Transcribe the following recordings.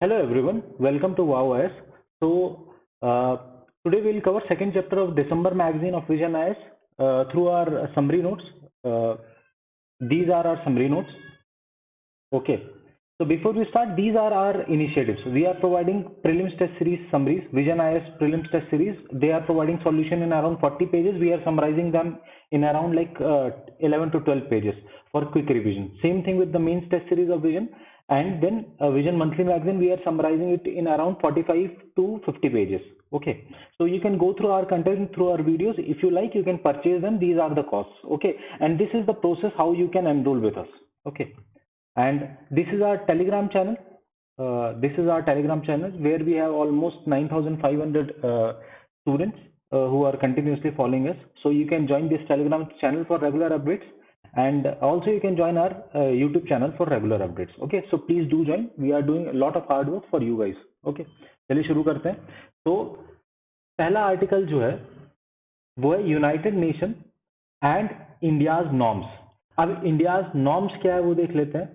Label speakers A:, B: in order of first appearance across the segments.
A: Hello everyone, welcome to WowOS. Today we'll cover second chapter of December magazine of Vision IS through our summary notes. These are our summary notes. Okay. So before we start, these are our initiatives. We are providing prelims test series summaries, Vision IS prelims test series. They are providing solution in around 40 pages. We are summarizing them in around 11 to 12 pages for quick revision. Same thing with the mains test series of Vision. And then Vision monthly magazine, we are summarizing it in around 45 to 50 pages. Okay, so you can go through our content through our videos. If you like, you can purchase them. These are the costs. Okay, and this is the process how you can enroll with us. Okay, and this is our Telegram channel. This is our Telegram channel where we have almost 9,500 students who are continuously following us. So you can join this Telegram channel for regular updates. And also you can join our YouTube channel for regular updates. Okay, so please do join. We are doing a lot of hard work for you guys. Okay, चलिए शुरू करते हैं. तो पहला article जो है वो है United nation and India's norms. अब इंडियाज नॉर्म्स क्या है वो देख लेते हैं.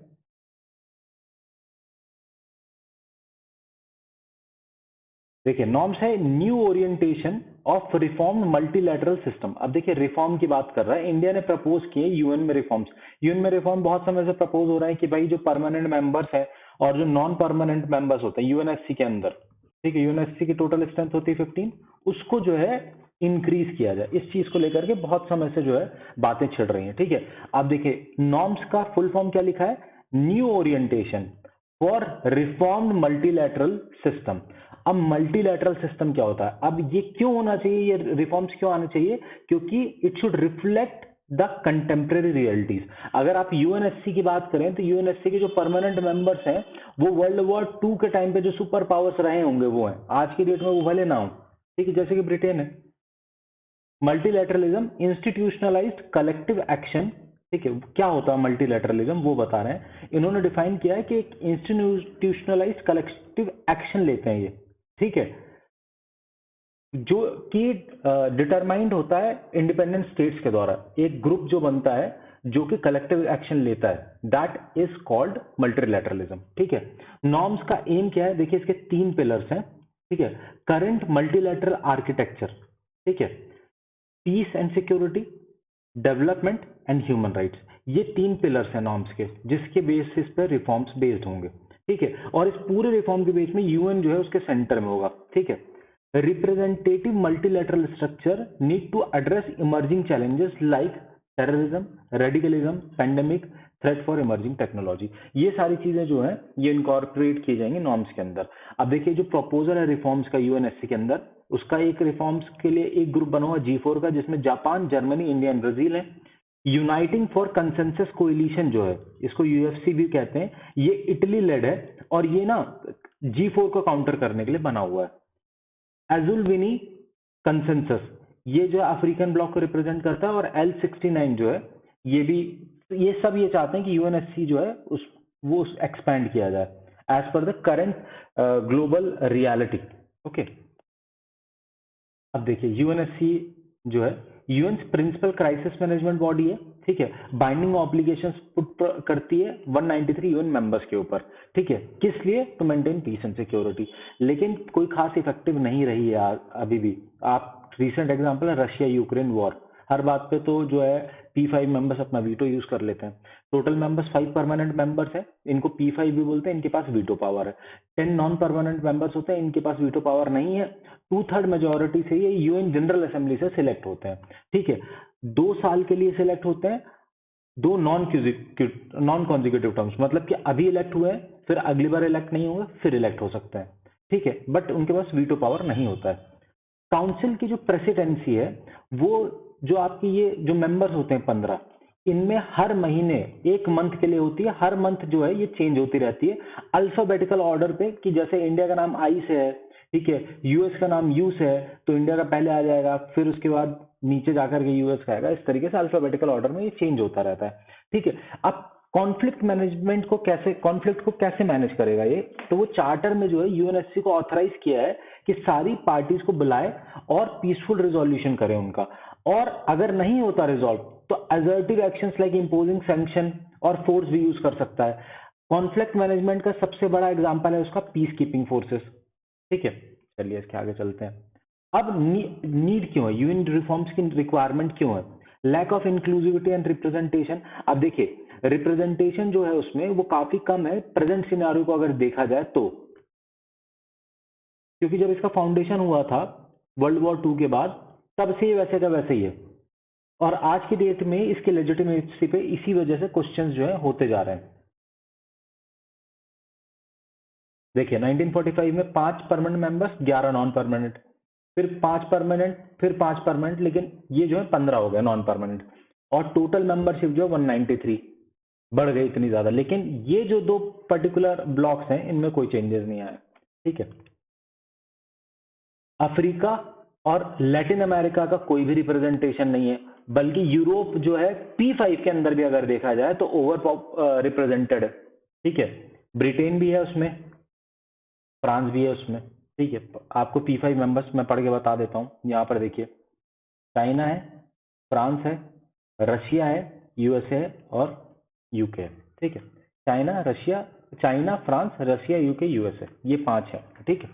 A: देखिए नॉर्म्स है new orientation of reform multilateral system. अब देखिए रिफॉर्म की बात कर रहा है. इंडिया ने प्रपोज किए यूएन में रिफॉर्म्स. यूएन में रिफॉर्म बहुत समय से प्रपोज हो रहा है कि भाई जो परमानेंट मेंबर्स है और जो नॉन परमानेंट मेंबर्स होते हैं यूएनएससी के अंदर, ठीक है, यूएनएससी की टोटल स्ट्रेंथ होती है 15, उसको जो है इंक्रीज किया जाए. इस चीज को लेकर के बहुत समय से जो है बातें छिड़ रही हैं. ठीक है, अब देखिए नॉर्म्स का फुल फॉर्म क्या लिखा है, new orientation for reformed multilateral system. अब मल्टीलैटरल सिस्टम क्या होता है, अब ये क्यों होना चाहिए, ये रिफॉर्म्स क्यों आने चाहिए, क्योंकि it should reflect the contemporary realities. अगर आप यूएनएससी की बात करें तो यूएनएससी के जो परमानेंट मेंबर्स हैं वो वर्ल्ड वॉर 2 के टाइम पे जो सुपर पावर्स रहे होंगे वो हैं. आज की डेट में वो भले ना हो, ठीक है, जैसे कि ब्रिटेन है. Multilateralism institutionalised collective action. ठीक है, क्या होता है मल्टीलैटरलिज्म वो बता रहे हैं. इन्होंने डिफाइन किया है कि एक इंस्टीट्यूशनलाइज्ड कलेक्टिव एक्शन लेते हैं ये. ठीक है, जो कि डिटरमाइंड होता है इंडिपेंडेंट स्टेट्स के द्वारा. एक ग्रुप जो बनता है जो कि कलेक्टिव एक्शन लेता है, दैट इज कॉल्ड मल्टीलैटरलिज्म. ठीक है, नॉर्म्स का एम क्या है, देखिए इसके 3 पिलर्स हैं. ठीक है, करंट मल्टीलैटरल आर्किटेक्चर, ठीक है, peace and security, development and human rights. ये 3 पिलर्स हैं नॉर्म्स के, जिसके बेसिस पर रिफॉर्म्स बेस्ड होंगे. ठीक है, और इस पूरे रिफॉर्म के बेस में यूएन जो है उसके सेंटर में होगा. ठीक है, representative multilateral structure need to address emerging challenges like terrorism, radicalism, pandemic, threat for emerging technology. ये सारी चीजें जो है ये इनकॉर्पोरेट की जाएंगी नॉर्म्स के अंदर. अब देखिए जो प्रपोजल है रिफॉर्म्स का यूएनएससी के अंदर, उसका एक रिफॉर्म्स के लिए एक ग्रुप बना हुआ G4 का, जिसमें Japan, Germany, India and Brazil है. यूनाइटिंग फॉर कंसेंसस कोएलिशन जो है, इसको यूएफसी भी कहते हैं, ये इटली लेड है और ये ना G4 को काउंटर करने के लिए बना हुआ है. एजुलविनी कंसेंसस, ये जो अफ्रीकन ब्लॉक को रिप्रेजेंट करता है, और L69 जो है ये भी, ये सब ये चाहते हैं कि यूएनएससी जो है वो एक्सपैंड किया जाए as per the current global reality. Okay, अब देखिए यूएनएससी जो है UN principal crisis management body है. ठीक है, बाइंडिंग ऑब्लिगेशंस पुट करती है 193 यूएन मेंबर्स के ऊपर. ठीक है, किस लिए, to maintain peace and security. लेकिन कोई खास इफेक्टिव नहीं रही है अभी भी. आप रिसेंट एग्जांपल है रशिया यूक्रेन वॉर, हर बात पे तो जो है P5 मेंबर्स अपना वीटो यूज कर लेते हैं. टोटल मेंबर्स 5 परमानेंट मेंबर्स है, इनको P5 भी बोलते हैं, इनके पास वीटो पावर है. 10 नॉन परमानेंट मेंबर्स होते हैं, इनके पास वीटो पावर नहीं है. 2/3 मेजोरिटी से ये यूएन जनरल असेंबली से सिलेक्ट होते हैं. ठीक है, 2 साल के लिए सिलेक्ट होते हैं, 2 नॉन कॉन्जिक्यूटिव टर्म्स, मतलब कि अभी इलेक्ट हुए हैं, फिर अगली बार इलेक्ट नहीं होंगे, फिर इलेक्ट हो सकते हैं. ठीक है, बट उनके पास वीटो पावर नहीं होता है. काउंसिल की जो प्रेसिडेंसी है वो जो आपकी ये जो मेंबर्स होते हैं 15, इनमें हर महीने 1 मंथ के लिए होती है. हर मंथ जो है ये चेंज होती रहती है अल्फाबेटिकल ऑर्डर पे, कि जैसे इंडिया का नाम आई से है, ठीक है, यूएस का नाम यू से है, तो इंडिया का पहले आ जाएगा, फिर उसके बाद नीचे जाकर के यूएस का आएगा. इस तरीके से अल्फाबेटिकल ऑर्डर में ये चेंज होता रहता है. ठीक है, अब कॉन्फ्लिक्ट मैनेजमेंट को कैसे, कॉन्फ्लिक्ट को कैसे मैनेज करेगा ये, तो वो चार्टर में जो है यूएनएससी को ऑथराइज किया है कि सारी पार्टीज को बुलाए और पीसफुल रिजोल्यूशन करें उनका. और अगर नहीं होता रिजॉल्व तो assertive actions like imposing sanction और फोर्स भी यूज कर सकता है. कॉन्फ्लिक्ट मैनेजमेंट का सबसे बड़ा एग्जांपल है उसका पीस कीपिंग फोर्सेस। ठीक है, चलिए इसके आगे चलते हैं। अब नीड क्यों है, यूएन रिफॉर्म्स की रिक्वायरमेंट क्यों है? Lack of inclusivity and representation. अब देखिए रिप्रेजेंटेशन जो है उसमें वो काफी कम है प्रेजेंट सिनेरियो को अगर देखा जाए तो, क्योंकि जब इसका फाउंडेशन हुआ था वर्ल्ड वॉर 2 के बाद, तब से ये वैसे का वैसे ही है, और आज की डेट में इसके लेजिटिमेसी पे इसी वजह से क्वेश्चंस जो है होते जा रहे हैं। देखिए 1945 में 5 परमानेंट मेंबर्स, 11 नॉन परमानेंट, फिर 5 परमानेंट, फिर 5 परमानेंट, लेकिन ये जो है 15 हो गए नॉन परमानेंट, और टोटल मेंबरशिप जो है 193 बढ़ गई इतनी ज्यादा, लेकिन ये जो दो पर्टिकुलर ब्लॉक्स हैं इनमें कोई चेंजेस नहीं आए। ठीक है, अफ्रीका और लैटिन अमेरिका का कोई भी रिप्रेजेंटेशन नहीं है, बल्कि यूरोप जो है P5 के अंदर भी अगर देखा जाए तो ओवर रिप्रेजेंटेड है। ठीक है, ब्रिटेन भी है उसमें, फ्रांस भी है उसमें। ठीक है, आपको P5 मेंबर्स मैं पढ़ के बता देता हूं। यहाँ पर देखिए चाइना है, फ्रांस है, रशिया है, यूएसए है और यूके है। ठीक है, China Russia, China France Russia UK USA, ये 5 है। ठीक है,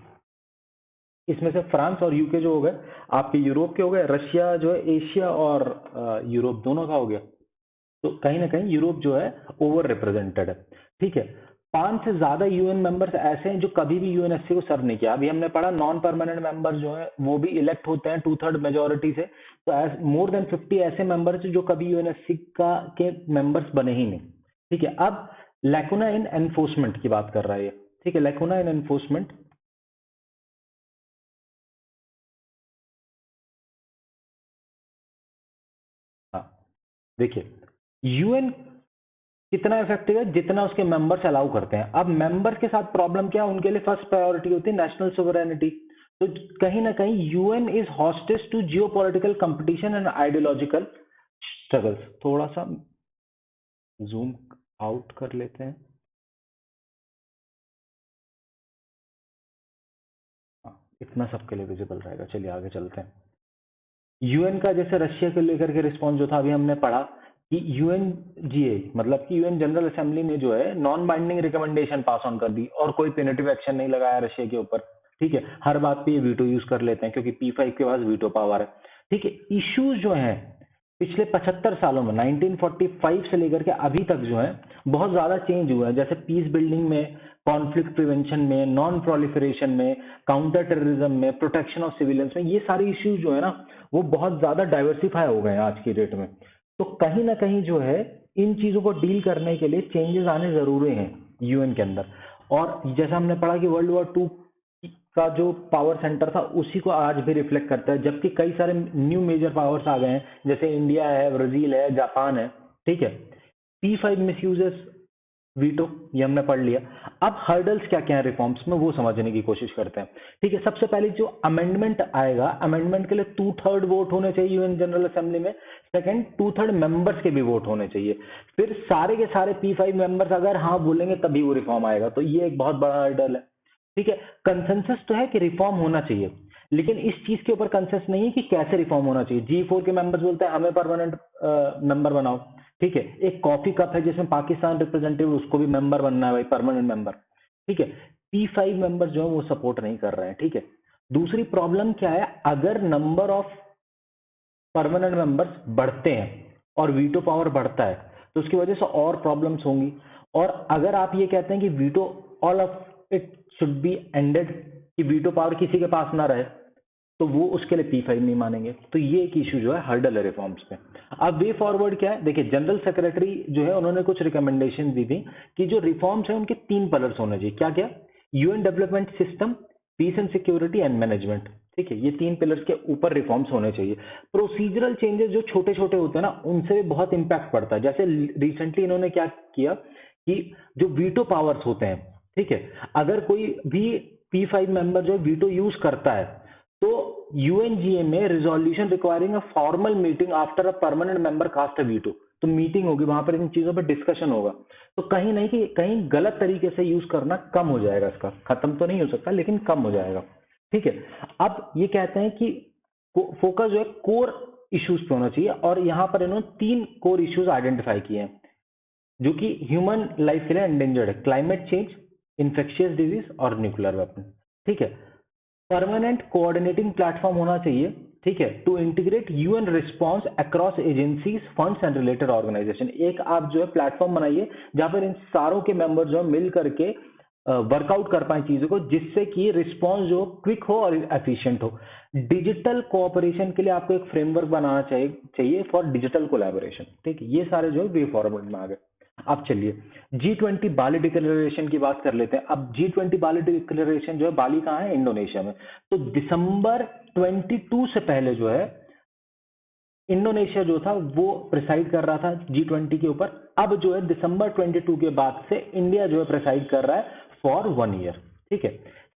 A: इसमें से फ्रांस और यूके जो हो गए आपके यूरोप के हो गए, रशिया जो है एशिया और यूरोप दोनों का हो गया, तो कहीं ना कहीं यूरोप जो है ओवर रिप्रेजेंटेड है। ठीक है, 5 से ज्यादा यूएन मेंबर्स ऐसे हैं जो कभी भी यूएनएससी को सर्व नहीं किया। अभी हमने पढ़ा नॉन परमानेंट मेंबर जो है वो भी इलेक्ट होते हैं 2/3 मेजोरिटी से, तो मोर देन 50 ऐसे मेंबर्स जो कभी यूएनएससी का के मेंबर्स बने ही नहीं। ठीक है, अब लैकुना इन एनफोर्समेंट की बात कर रहा है ये। ठीक है, लैकुना इन एनफोर्समेंट, हाँ देखिए यूएन कितना इफेक्टिव है, जितना उसके मेंबर्स अलाउ करते हैं। अब मेंबर्स के साथ प्रॉब्लम क्या है, उनके लिए फर्स्ट प्रायोरिटी होती है नेशनल सोवरेनिटी। तो कहीं ना कहीं UN is hostage to geo political competition and ideological struggles. थोड़ा सा जूम आउट कर लेते हैं। हाँ, इतना सबके लिए विजिबल रहेगा। चलिए आगे चलते हैं। यूएन का जैसे रशिया को लेकर के रिस्पॉन्स जो था अभी हमने पढ़ा कि यूएनजीए मतलब कि यूएन जनरल असेंबली ने जो है non binding recommendation pass on कर दी और कोई पेनेटिव एक्शन नहीं लगाया रशिया के ऊपर। ठीक है, हर बात पे ये वीटो यूज कर लेते हैं क्योंकि P5 के पास वीटो पावर है। ठीक है, इश्यूज जो हैं पिछले 75 सालों में 1945 से लेकर के अभी तक जो है बहुत ज्यादा चेंज हुआ है, जैसे पीस बिल्डिंग में, कॉन्फ्लिक्ट प्रिवेंशन में, नॉन प्रोलिफरेशन में, काउंटर टेररिज्म में, प्रोटेक्शन ऑफ सिविलियंस में, ये सारे इश्यूज जो है ना वो बहुत ज्यादा डाइवर्सिफाई हो गए हैं आज की डेट में। तो कहीं ना कहीं जो है इन चीजों को डील करने के लिए चेंजेस आने जरूरी हैं यूएन के अंदर। और जैसा हमने पढ़ा कि वर्ल्ड वॉर 2 का जो पावर सेंटर था उसी को आज भी रिफ्लेक्ट करता है, जबकि कई सारे न्यू मेजर पावर्स आ गए हैं जैसे इंडिया है, ब्राजील है, जापान है। ठीक है, P5 मिसयूजेस वीटो, ये हमने पढ़ लिया। अब हर्डल्स क्या क्या है रिफॉर्म्स में वो समझने की कोशिश करते हैं। ठीक है, सबसे पहले जो अमेंडमेंट आएगा, अमेंडमेंट के लिए 2/3 वोट होने चाहिए यूएन जनरल असेंबली में। सेकंड, 2/3 मेंबर्स के भी वोट होने चाहिए। फिर सारे के सारे P5 मेंबर्स अगर हाँ बोलेंगे तभी वो रिफॉर्म आएगा, तो ये एक बहुत बड़ा हर्डल है। ठीक है, कंसेंसस तो है कि रिफॉर्म होना चाहिए, लेकिन इस चीज के ऊपर कंसेंसस नहीं है कि कैसे रिफॉर्म होना चाहिए। G4 के मेंबर्स बोलते हैं हमें परमानेंट मेंबर बनाओ। ठीक है, एक कॉफी कप है जिसमें पाकिस्तान रिप्रेजेंटेटिव, उसको भी मेंबर बनना है भाई, परमानेंट मेंबर। ठीक है, P5 मेंबर जो है वो सपोर्ट नहीं कर रहे हैं। ठीक है, दूसरी प्रॉब्लम क्या है, अगर नंबर ऑफ परमानेंट मेंबर्स बढ़ते हैं और वीटो पावर बढ़ता है तो उसकी वजह से और प्रॉब्लम्स होंगी। और अगर आप ये कहते हैं कि veto all of it should be ended, कि वीटो पावर किसी के पास ना रहे, तो वो उसके लिए P5 नहीं मानेंगे। तो ये एक इशू जो है हर्डल है रिफॉर्म्स पे। अब वे फॉरवर्ड क्या है, देखिए जनरल सेक्रेटरी जो है उन्होंने कुछ रिकमेंडेशन दी थी कि जो रिफॉर्म्स है उनके 3 पिलर्स होने चाहिए। क्या क्या? UN development system, peace and security and management. ठीक है, ये 3 पिलर्स के ऊपर रिफॉर्म्स होने चाहिए। प्रोसीजरल चेंजेस जो छोटे छोटे होते हैं ना उनसे बहुत इंपैक्ट पड़ता है। जैसे रिसेंटली इन्होंने क्या किया कि जो वीटो पावर्स होते हैं, ठीक है, अगर कोई भी P5 मेंबर जो वीटो यूज करता है तो यूएनजीए में resolution requiring a formal meeting after a permanent member cast a veto, तो मीटिंग होगी वहां पर इन चीजों पर डिस्कशन होगा। तो कहीं नहीं कि कहीं गलत तरीके से यूज करना कम हो जाएगा, इसका खत्म तो नहीं हो सकता लेकिन कम हो जाएगा। ठीक है, अब ये कहते हैं कि फोकस जो है कोर इश्यूज पे होना चाहिए और यहां पर इन्होंने 3 कोर इश्यूज आइडेंटिफाई किए हैं। जो कि ह्यूमन लाइफ के लिए एंडेंजर्ड है, क्लाइमेट चेंज, इन्फेक्शियस डिजीज और न्यूक्लियर वेपन। ठीक है, परमानेंट कोऑर्डिनेटिंग प्लेटफॉर्म होना चाहिए, ठीक है, to integrate UN response across agencies, funds and related organisation. एक आप जो है प्लेटफॉर्म बनाइए जहां पर इन सारों के मेंबर जो है मिल करके वर्कआउट कर पाए चीजों को, जिससे कि रिस्पॉन्स जो क्विक हो और एफिशिएंट हो। डिजिटल कोऑपरेशन के लिए आपको एक फ्रेमवर्क बनाना चाहिए फॉर डिजिटल कोलैबोरेशन। ठीक है, ये सारे जो है वे फॉरवर्ड में आ गए। अब चलिए G20 बाली डिक्लेरेशन की बात कर लेते हैं। अब G20 बाली डिक्लेरेशन जो है, बाली कहाँ है? इंडोनेशिया में। तो दिसंबर 22 से पहले जो है इंडोनेशिया जो था वो प्रिसाइड कर रहा था G20 के ऊपर। अब जो है दिसंबर 22 के बाद से इंडिया जो है प्रिसाइड कर रहा है फॉर 1 ईयर। ठीक है,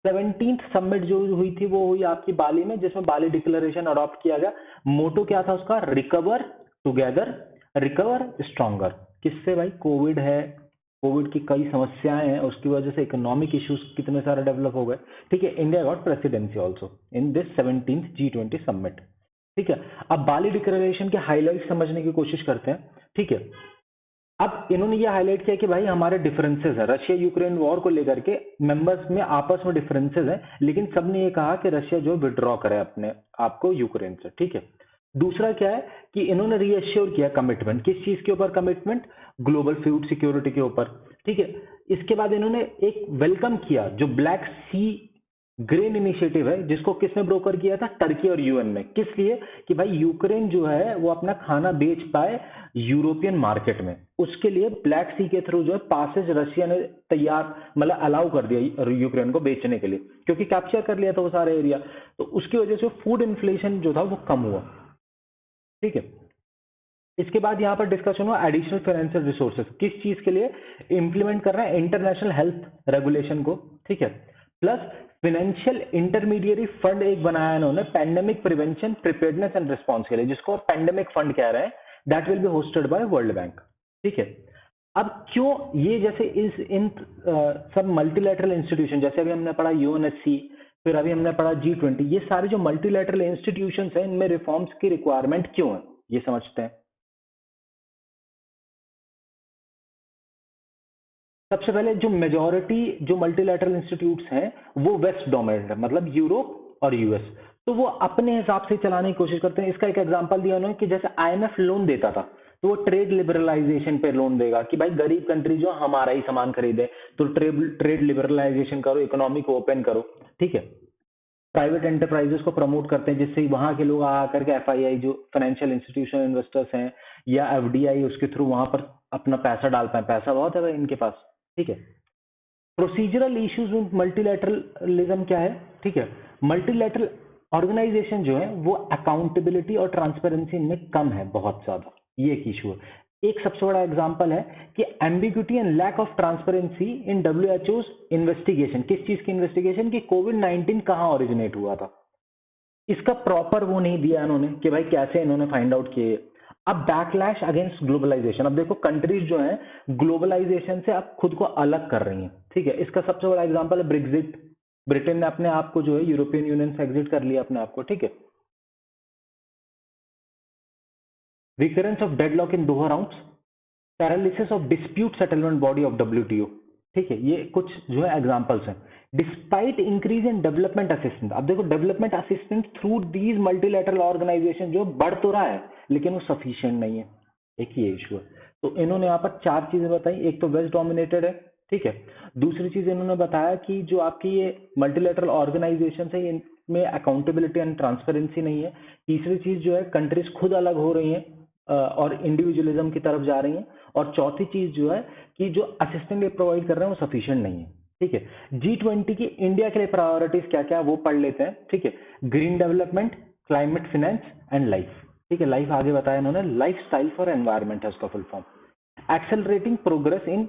A: 17th समिट जो हुई थी वो हुई आपकी बाली में, जिसमें बाली डिक्लेरेशन अडॉप्ट किया गया। मोटो क्या था उसका? Recover together, recover stronger. किससे भाई? कोविड है, कोविड की कई समस्याएं हैं, उसकी वजह से इकोनॉमिक इश्यूज कितने सारे डेवलप हो गए। ठीक है, India got presidency also in this 17th G20 summit. ठीक है, अब बाली डिक्लेरेशन के हाईलाइट समझने की कोशिश करते हैं। ठीक है, अब इन्होंने ये हाईलाइट किया कि भाई हमारे डिफरेंसेस है, रशिया यूक्रेन वॉर को लेकर के मेंबर्स में आपस में डिफरेंसेस हैं, लेकिन सबने ये कहा कि रशिया जो विड्रॉ करे अपने आप को यूक्रेन से। ठीक है, दूसरा क्या है कि इन्होंने रीअश्योर किया कमिटमेंट। किस चीज के ऊपर कमिटमेंट? ग्लोबल फूड सिक्योरिटी के ऊपर। ठीक है, इसके बाद इन्होंने एक वेलकम किया जो ब्लैक सी ग्रेन इनिशिएटिव है, जिसको किसने ब्रोकर किया था? टर्की और यूएन ने। किस लिए? कि भाई यूक्रेन जो है वो अपना खाना बेच पाए यूरोपियन मार्केट में। उसके लिए ब्लैक सी के थ्रू जो है पासेज रशिया ने तैयार, मतलब अलाउ कर दिया यूक्रेन को बेचने के लिए, क्योंकि कैप्चर कर लिया था वो सारे एरिया। तो उसकी वजह से फूड इन्फ्लेशन जो था वो कम हुआ। ठीक है, इसके बाद यहां पर डिस्कशन हुआ एडिशनल फाइनेंशियल रिसोर्सेज। किस चीज के लिए इंप्लीमेंट कर रहे हैं? इंटरनेशनल हेल्थ रेगुलेशन को। ठीक है, प्लस फाइनेंशियल इंटरमीडिएरी फंड एक बनाया इन्होंने pandemic prevention, preparedness and response के लिए, जिसको पेंडेमिक फंड कह रहे हैं। That will be hosted by world bank. ठीक है, अब क्यों ये जैसे इन सब मल्टीलैटरल इंस्टीट्यूशन, जैसे अभी हमने पढ़ा यूएनएससी, फिर अभी हमने पढ़ा G20, ये सारे जो मल्टीलैटरल इंस्टीट्यूशन हैं इनमें रिफॉर्म्स की रिक्वायरमेंट क्यों है, ये समझते हैं। सबसे पहले जो मेजॉरिटी जो मल्टीलैटरल इंस्टीट्यूट्स हैं वो वेस्ट डोमिनेटेड है, मतलब यूरोप और यूएस। तो वो अपने हिसाब से चलाने की कोशिश करते हैं। इसका एक एग्जांपल दिया उन्होंने कि जैसे आईएमएफ लोन देता था, तो वो ट्रेड लिबरलाइजेशन पे लोन देगा कि भाई गरीब कंट्री जो हमारा ही सामान खरीदे, तो ट्रेड लिबरलाइजेशन करो, इकोनॉमी को ओपन करो। ठीक है, प्राइवेट एंटरप्राइजेस को प्रमोट करते हैं, जिससे वहां के लोग आ करके एफआईआई जो फाइनेंशियल इंस्टीट्यूशन इन्वेस्टर्स हैं या एफडीआई, उसके थ्रू वहां पर अपना पैसा डाल पाए। पैसा बहुत है भाई इनके पास। ठीक है, प्रोसीजरल इश्यूज में मल्टीलैटरलिज्म क्या है? ठीक है, मल्टीलैटरल ऑर्गेनाइजेशन जो है वो अकाउंटेबिलिटी और ट्रांसपेरेंसी में कम है, बहुत ज्यादा। ये एक इशू है। एक सबसे बड़ा एग्जांपल है कि ambiguity and lack of transparency in WHO investigation. किस चीज की इन्वेस्टिगेशन? कि कोविड-19 कहां ओरिजिनेट हुआ था, इसका प्रॉपर वो नहीं दिया इन्होंने कि भाई कैसे इन्होंने फाइंड आउट किए। अब बैकलैश अगेंस्ट ग्लोबलाइजेशन। अब देखो कंट्रीज जो हैं ग्लोबलाइजेशन से अब खुद को अलग कर रही हैं। ठीक है, इसका सबसे बड़ा एग्जांपल है ब्रेग्जिट। ब्रिटेन ने अपने आप को जो है यूरोपियन यूनियन से एग्जिट कर लिया अपने आप को। ठीक है, recurrence of deadlock in Doha rounds, paralysis of dispute settlement body of WTO. ठीक है, ये कुछ जो है एग्जांपल्स हैं। Despite increase in development assistance. अब देखो development assistance through these multilateral organisation जो बढ़ तो रहा है, लेकिन वो सफिशिएंट नहीं है। एक ये इशू है। तो इन्होंने यहाँ पर चार चीजें बताई। एक तो वेस्ट डोमिनेटेड है। ठीक है, दूसरी चीज इन्होंने बताया कि जो आपकी ये मल्टीलैटरल ऑर्गेनाइजेशन है इनमें अकाउंटेबिलिटी एंड ट्रांसपेरेंसी नहीं है। तीसरी चीज जो है कंट्रीज खुद अलग हो रही हैं और इंडिविजुअलिज्म की तरफ जा रही हैं। और चौथी चीज जो है कि जो असिस्टेंट ये प्रोवाइड कर रहे हैं वो सफिशिएंट नहीं है। ठीक है, G20 की इंडिया के लिए प्रायोरिटीज क्या क्या वो पढ़ लेते हैं। ठीक है, green development, climate finance and life. ठीक है, लाइफ आगे बताया इन्होंने, लाइफ स्टाइल फॉर एनवायरमेंट है उसका full form. Accelerating progress in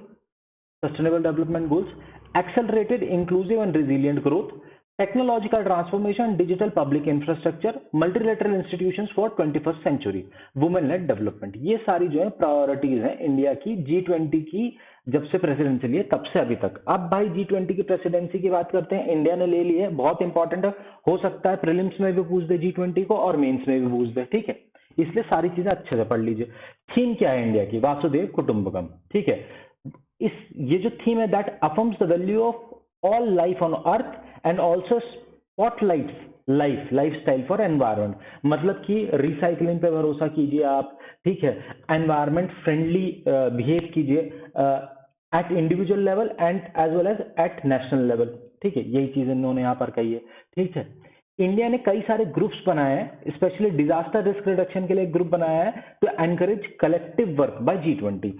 A: Sustainable Development Goals, accelerated inclusive and resilient growth, technological transformation, digital public infrastructure, multilateral institutions for 21st century, women led development। ये सारी जो है priorities हैं India की G20 की, जब से प्रेसिडेंसी ली है तब से अभी तक। अब भाई G20 की प्रेसिडेंसी की बात करते हैं, इंडिया ने ले ली है, बहुत इंपॉर्टेंट है। हो सकता है प्रीलिम्स में भी पूछ दे G20 को और मेंस में भी पूछ दे। ठीक है, इसलिए सारी चीजें अच्छे से पढ़ लीजिए। थीम क्या है इंडिया की? वासुदेव कुटुंबकम, ठीक है। इस ये जो थीम है, that affirms the value of all life on earth and also spotlights lifestyle for environment. मतलब कि रिसाइकलिंग पे भरोसा कीजिए आप, ठीक है, एनवायरमेंट फ्रेंडली बिहेव कीजिए at individual level and as well as at national level, ठीक है। यही चीज इन्होंने यहाँ पर कही है, ठीक है। इंडिया ने कई सारे ग्रुप्स बनाए हैं, स्पेशली डिजास्टर रिस्क रिडक्शन के लिए ग्रुप बनाया है to encourage collective work by G20।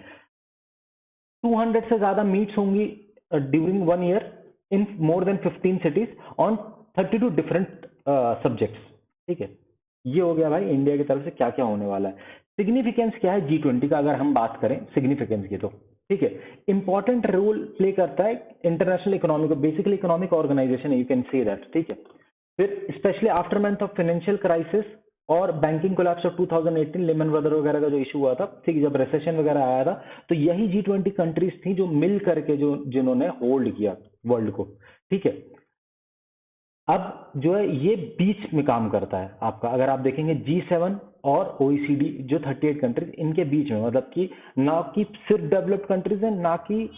A: 200 से ज्यादा मीट्स होंगी during 1 year in more than 15 cities on 32 different subjects, ठीक है। ये हो गया भाई इंडिया की तरफ से क्या क्या होने वाला है। सिग्निफिकेंस क्या है G20 का, अगर हम बात करें सिग्निफिकेंस की, तो ठीक है, इंपॉर्टेंट रोल प्ले करता है international economic, basically economic organisation, you can say that, ठीक है। फिर specially after month of financial crisis और banking collapse of 2018, Lehman Brother वगैरह का जो इशू हुआ था, ठीक है, जब रिसेशन वगैरह आया था, तो यही G20 कंट्रीज थी जो मिल करके जो जिन्होंने होल्ड किया वर्ल्ड को, ठीक है। अब जो है ये बीच में काम करता है आपका, अगर आप देखेंगे G7 और OECD जो 38 कंट्रीज, इनके बीच में, मतलब कि ना कि सिर्फ डेवलप्ड कंट्रीज है, ना कि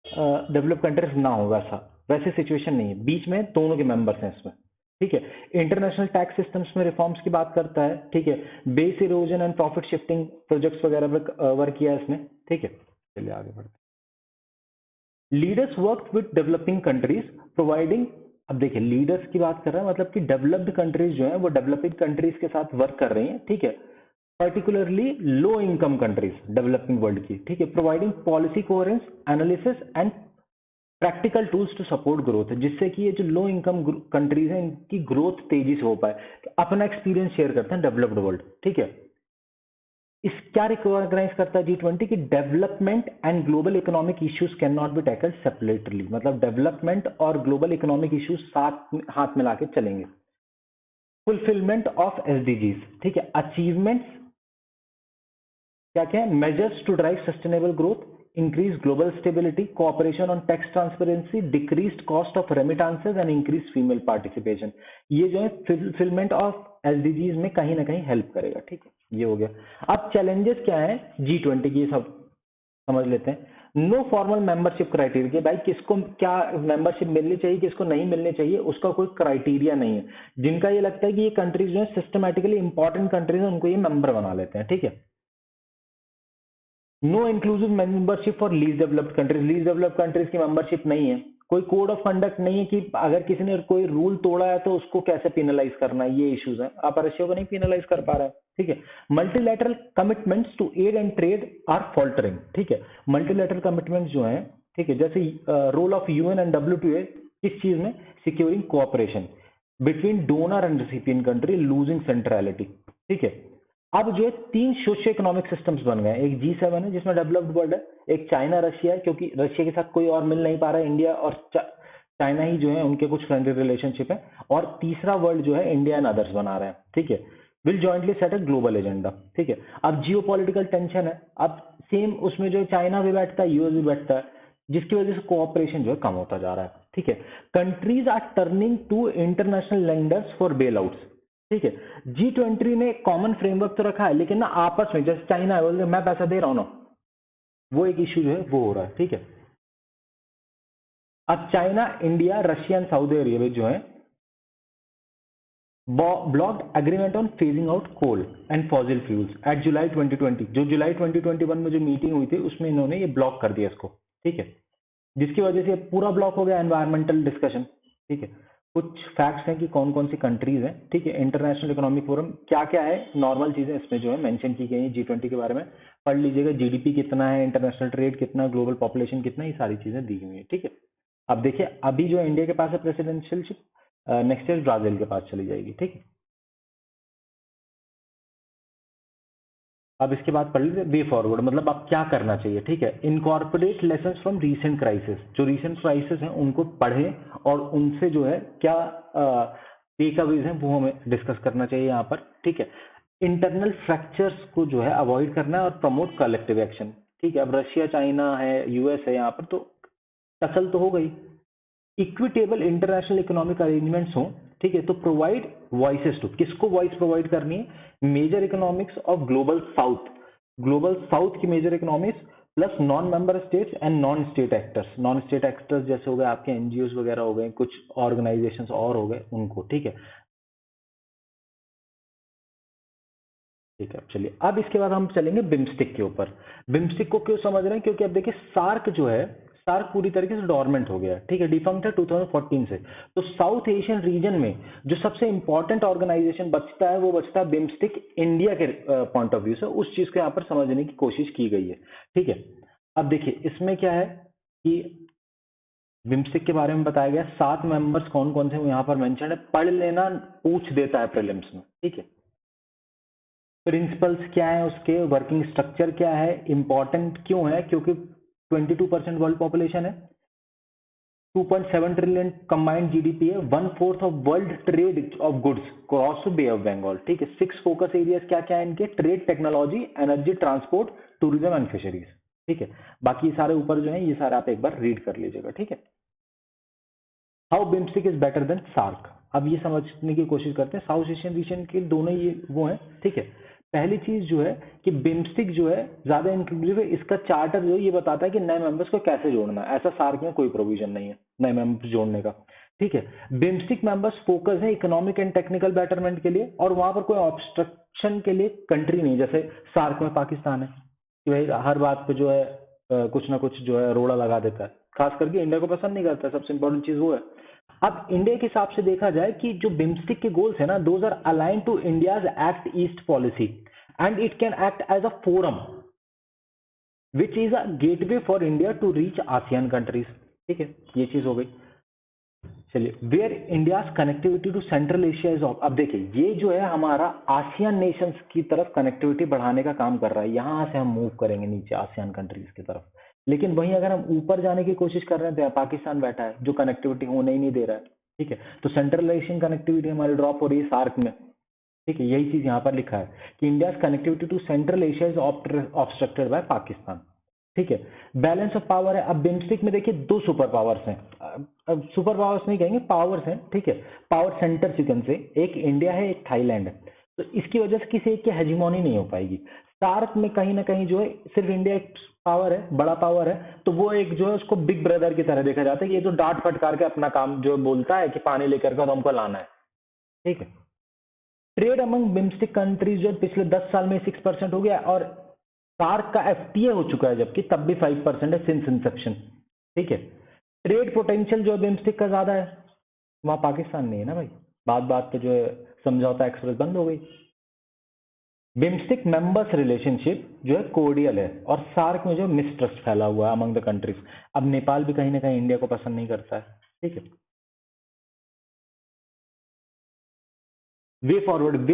A: डेवलप्ड कंट्रीज ना हो, वैसे सिचुएशन नहीं है, बीच में दोनों के मेंबर्स हैं इसमें, ठीक है। इंटरनेशनल टैक्स सिस्टम्स में रिफॉर्म्स की बात करता है, ठीक है। Base erosion and profit shifting projects वगैरह पर वर्क किया है इसने, ठीक है। चलिए आगे बढ़ते हैं। Leaders work with developing countries providing, अब देखिए लीडर्स की बात कर रहा है, मतलब कि डेवलप्ड कंट्रीज जो है वो डेवलपिंग कंट्रीज के साथ वर्क कर रही हैं, ठीक है, particularly low income countries developing world की, ठीक है, providing policy coherence, analysis and practical tools to support growth, जिससे कि ये जो लो इनकम कंट्रीज हैं इनकी ग्रोथ तेजी से हो पाए। अपना एक्सपीरियंस शेयर करते हैं डेवलप्ड वर्ल्ड, ठीक है। इस क्या रिकॉग्नाइज करता है G20 की development and global economic issues can not be tackled separately, मतलब डेवलपमेंट और ग्लोबल इकोनॉमिक इश्यूज साथ हाथ मिला के चलेंगे। फुलफिलमेंट ऑफ SDGs, ठीक है, अचीवमेंट्स क्या क्या है, measures to drive sustainable growth, increase global stability, cooperation on tax transparency, decreased cost of remittances and increase female participation. ये जो है फुलफिलमेंट ऑफ SDGs में कहीं ना कहीं हेल्प करेगा, ठीक है। ये हो गया। अब चैलेंजेस क्या है G20 की, सब समझ लेते हैं। नो फॉर्मल मेंबरशिप क्राइटेरिया, भाई किसको क्या मेंबरशिप मिलनी चाहिए, किसको नहीं मिलनी चाहिए, उसका कोई क्राइटेरिया नहीं है। जिनका ये लगता है कि ये कंट्रीज जो है सिस्टमेटिकली इंपॉर्टेंट कंट्रीज है, उनको ये मेंबर बना लेते हैं, ठीक है। No inclusive membership for least developed countries, least developed countries की मेंबरशिप नहीं है। कोई कोड ऑफ कंडक्ट नहीं है कि अगर किसी ने कोई रूल तोड़ा है तो उसको कैसे पेनलाइज करना है, ये इश्यूज हैं, आप रशिया को नहीं पेनलाइज कर पा रहे हैं, ठीक है। Multilateral commitments to aid and trade are faltering, ठीक है। मल्टीलैटरल कमिटमेंट्स जो हैं, ठीक है, जैसे role of UN and WTO किस चीज में, securing cooperation between donor and recipient country, losing centrality, ठीक है। अब जो है 3 सोशियो इकोनॉमिक सिस्टम्स बन गए, एक G7 है जिसमें डेवलप्ड वर्ल्ड है, एक चाइना रशिया है क्योंकि रशिया के साथ कोई और मिल नहीं पा रहा है, इंडिया और चाइना ही जो है उनके कुछ फ्रेंडली रिलेशनशिप है, और तीसरा वर्ल्ड जो है इंडिया एंड अदर्स बना रहे हैं, ठीक है। Will jointly set a global agenda, ठीक है। अब जियो पॉलिटिकल टेंशन है, अब सेम उसमें जो चाइना भी बैठता है, यूएस भी बैठता है, जिसकी वजह से कोऑपरेशन जो है कम होता जा रहा है, ठीक है। Countries are turning to international lenders for bailouts, ठीक है। G20 ने कॉमन फ्रेमवर्क तो रखा है, लेकिन ना आपस में, जैसे चाइना है बोल मैं पैसा दे रहा हूं ना, वो एक इश्यू जो है वो हो रहा है, ठीक है। अब China, India, Russia and Saudi Arabia जो है blocked agreement on phasing out coal and fossil fuels at July 2020, जो जुलाई 2021 में जो मीटिंग हुई थी उसमें इन्होंने ये ब्लॉक कर दिया इसको, ठीक है, जिसकी वजह से पूरा ब्लॉक हो गया एनवायरमेंटल डिस्कशन, ठीक है। कुछ फैक्ट्स हैं कि कौन कौन सी कंट्रीज हैं, ठीक है। इंटरनेशनल इकोनॉमिक फोरम क्या क्या है, नॉर्मल चीजें इसमें जो है मेंशन की गई है G20 के बारे में, पढ़ लीजिएगा। जीडीपी कितना है, इंटरनेशनल ट्रेड कितना, ग्लोबल पॉपुलेशन कितना, ये सारी चीजें दी हुई है, ठीक है। अब देखिए अभी जो इंडिया के पास है प्रेसिडेंशियलशिप, नेक्स्ट ईयर ब्राजील के पास चली जाएगी, ठीक है। अब इसके बाद पढ़ लीजिए वे फॉरवर्ड, मतलब अब क्या करना चाहिए, ठीक है। Incorporate lesson from recent crisis, जो रीसेंट क्राइसिस है उनको पढ़ें और उनसे जो है क्या टेकअवेज हैं वो हमें डिस्कस करना चाहिए यहाँ पर, ठीक है। इंटरनल फ्रैक्चर्स को जो है अवॉइड करना है और प्रमोट कलेक्टिव एक्शन, ठीक है। अब रशिया, चाइना है, US है यहाँ पर, तो टसल तो हो गई, इक्विटेबल इंटरनेशनल इकोनॉमिक अरेंजमेंट्स हो, ठीक है, तो प्रोवाइड वॉइसेस टू, किसको वॉइस प्रोवाइड करनी है, major economics of global south, global south की major economics plus non member states and non state actors, non state actors जैसे हो गए आपके एनजीओ वगैरह हो गए, कुछ ऑर्गेनाइजेशंस और हो गए उनको, ठीक है। ठीक है, चलिए अब इसके बाद हम चलेंगे बिम्स्टिक के ऊपर। बिम्स्टिक को क्यों समझ रहे हैं, क्योंकि अब देखिए सार्क जो है, सार्क पूरी तरीके से डोरमेंट हो गया है, ठीक है, डिफंक्ट है 2014 से। तो साउथ एशियन रीजन में जो सबसे इंपॉर्टेंट ऑर्गेनाइजेशन बचता है वो बचता है बिम्स्टिक, इंडिया के पॉइंट ऑफ व्यू से उस चीज को यहाँ पर समझने की कोशिश की गई है, ठीक है। अब देखिए इसमें क्या है कि बिम्स्टिक के बारे में बताया गया, 7 मेंबर्स कौन कौन से यहाँ पर मेंशन है, पढ़ लेना, पूछ देता है प्रीलिम्स में, ठीक है। प्रिंसिपल्स क्या है उसके, वर्किंग स्ट्रक्चर क्या है, इंपॉर्टेंट क्यों है, क्योंकि 22% वर्ल्ड पॉपुलेशन है, 2.7 ट्रिलियन कंबाइंड जीडीपी है, 1/4 of world trade of goods cross bay of Bengal, ठीक है। 6 फोकस एरियाज क्या क्या है इनके, trade, technology, energy, transport, tourism and fisheries, ठीक है। बाकी सारे ऊपर जो है ये सारे आप एक बार रीड कर लीजिएगा, ठीक है। How BIMSTEC is better than SAARC, अब ये समझने की कोशिश करते हैं, साउथ एशियन रीजन के दोनों ये वो है, ठीक है। पहली चीज जो है कि बिम्स्टिक जो है ज्यादा इंक्लूसिव है, इसका चार्टर जो है ये बताता है कि नए मेंबर्स को कैसे जोड़ना है, ऐसा सार्क में कोई प्रोविजन नहीं है नए मेंबर्स जोड़ने का, ठीक है। बिम्स्टिक मेंबर्स फोकस है इकोनॉमिक एंड टेक्निकल बेटरमेंट के लिए, और वहां पर कोई ऑब्स्ट्रक्शन के लिए कंट्री नहीं, जैसे सार्क में पाकिस्तान है कि भाई हर बात पे जो है कुछ ना कुछ जो है रोड़ा लगा देता है, खास करके इंडिया को पसंद नहीं करता, सबसे इंपॉर्टेंट चीज वो है। अब इंडिया के हिसाब से देखा जाए कि जो बिम्स्टिक के गोल्स है ना, those are align to India's act east policy and it can act as a forum which is a gateway for India to reach ASEAN countries, ठीक है, ये चीज हो गई। चलिए, where India's connectivity to central Asia is off, अब देखिए ये जो है हमारा आसियान नेशंस की तरफ कनेक्टिविटी बढ़ाने का काम कर रहा है, यहां से हम मूव करेंगे नीचे आसियान कंट्रीज की तरफ, लेकिन वहीं अगर हम ऊपर जाने की कोशिश कर रहे हैं तो यहाँ पाकिस्तान बैठा है जो कनेक्टिविटी होने ही नहीं दे रहा है, ठीक है। तो सेंट्रल एशियन कनेक्टिविटी हमारी ड्रॉप हो रही है सार्क में, ठीक है, यही चीज यहाँ पर लिखा है कि India connectivity to central Asia is obstructed by Pakistan, ठीक है। बैलेंस ऑफ पावर है, अब बिम्स्टिक में देखिए 2 सुपर पावर्स हैं, अब सुपर पावर्स नहीं कहेंगे, पावर्स हैं, ठीक है, पावर सेंटर चिकन से, एक इंडिया है एक थाईलैंड है, तो इसकी वजह से किसी एक की हेजिमोनी नहीं हो पाएगी। सार्क में कहीं ना कहीं जो है सिर्फ इंडिया एक पावर है, बड़ा पावर है, तो वो एक जो है उसको बिग ब्रदर की तरह देखा जाता है कि ये तो डांट फटकार के अपना काम जो बोलता है कि पानी लेकर के हमको लाना है, ठीक है। ट्रेड अमंग बिम्स्टिक कंट्रीज जो पिछले 10 साल में 6% हो गया, और सार्क का एफटीए हो चुका है जबकि तब भी 5% है सिंस इंसेप्शन, ठीक है। ट्रेड पोटेंशियल जो है बिम्स्टिक का ज्यादा है, वहां पाकिस्तान नहीं है ना भाई, बात बात पे जो है समझौता एक्सप्रेस बंद हो गई। बिम्स्टिक मेंबर्स रिलेशनशिप जो है कोर्डियल है, और सार्क में जो मिसट्रस्ट फैला हुआ है अमंग द कंट्रीज, अब नेपाल भी कहीं ना कहीं इंडिया को पसंद नहीं करता है, ठीक है। वे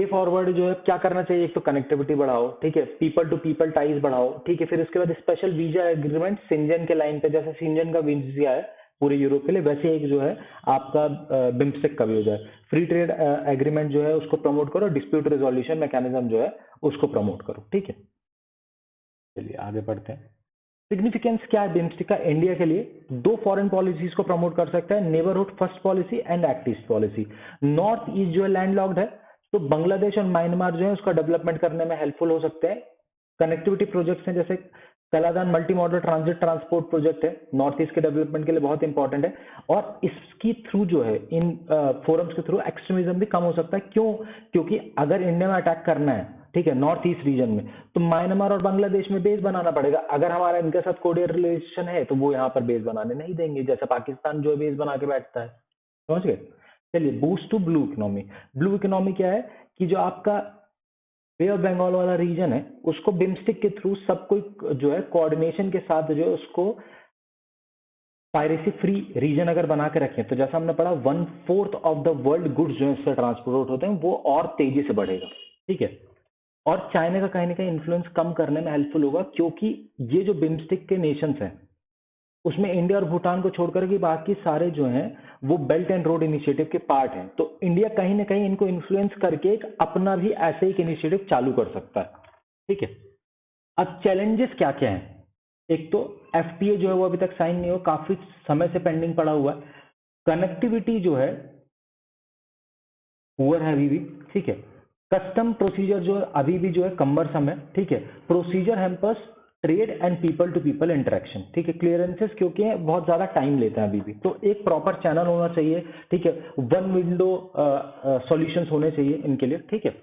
A: फॉरवर्ड जो है क्या करना चाहिए, एक तो कनेक्टिविटी बढ़ाओ, ठीक है, पीपल टू पीपल टाइज बढ़ाओ, ठीक है, फिर उसके बाद स्पेशल वीजा एग्रीमेंट सिंजन के लाइन पे, जैसे सिंजन का वीजा है पूरे यूरोप के लिए, वैसे एक जो है आपका बिम्स्टिक का भी हो जाए। फ्री ट्रेड एग्रीमेंट जो है उसको प्रमोट करो, डिस्प्यूट रेजोल्यूशन मैकेनिज्म जो है उसको प्रमोट करो, ठीक है। चलिए आगे बढ़ते हैं। सिग्निफिकेंस क्या है बिम्स्टिक का इंडिया के लिए, 2 फॉरेन पॉलिसीज को प्रमोट कर सकता है, neighbourhood first policy and act east policy. North east जो है लैंडलॉक्ड है, तो बांग्लादेश और म्यांमार जो है उसका डेवलपमेंट करने में हेल्पफुल हो सकते हैं। कनेक्टिविटी प्रोजेक्ट्स हैं जैसे Kaladan multi modal transit transport project है, नॉर्थ ईस्ट के डेवलपमेंट के लिए बहुत इंपॉर्टेंट है, और इसकी थ्रू जो है इन फोरम्स के थ्रू एक्सट्रीमिज्म भी कम हो सकता है, क्यों, क्योंकि अगर इंडिया में अटैक करना है, ठीक है, नॉर्थ ईस्ट रीजन में, तो म्यांमार और बांग्लादेश में बेस बनाना पड़ेगा, अगर हमारा इनके साथ कोडियर रिलेशन है तो वो यहाँ पर बेस बनाने नहीं देंगे, जैसे पाकिस्तान जो है बेस बना के बैठता है, समझ गए। चलिए, boost to blue economy. Blue economy क्या है कि जो आपका बे ऑफ बंगाल वाला रीजन है उसको बिम्स्टिक के थ्रू सब कोई जो है कोऑर्डिनेशन के साथ जो है उसको पायरेसी फ्री रीजन अगर बना के रखें, तो जैसा हमने पढ़ा 1/4 ऑफ द वर्ल्ड गुड्स जो है इससे ट्रांसपोर्ट होते हैं, वो और तेजी से बढ़ेगा, ठीक है। और चाइना का कहीं ना कहीं इन्फ्लुएंस कम करने में हेल्पफुल होगा, क्योंकि ये जो बिम्स्टिक के नेशंस हैं उसमें इंडिया और भूटान को छोड़कर के बाकी सारे जो हैं वो बेल्ट एंड रोड इनिशिएटिव के पार्ट हैं, तो इंडिया कहीं ना कहीं इनको इन्फ्लुएंस करके एक अपना भी ऐसे एक इनिशिएटिव चालू कर सकता है, ठीक है। अब चैलेंजेस क्या क्या हैं, एक तो एफटीए जो है वो अभी तक साइन नहीं हो, काफी समय से पेंडिंग पड़ा हुआ है, कनेक्टिविटी जो है पुअर है अभी भी, ठीक है। कस्टम प्रोसीजर जो अभी भी जो है कम्बरसम है, ठीक है। Procedure hampers trade and people to people interaction, ठीक है। क्लियरेंसेस क्योंकि बहुत ज्यादा टाइम लेते हैं अभी भी, तो एक प्रॉपर चैनल होना चाहिए, ठीक है। वन विंडो सॉल्यूशंस होने चाहिए इनके लिए, ठीक है।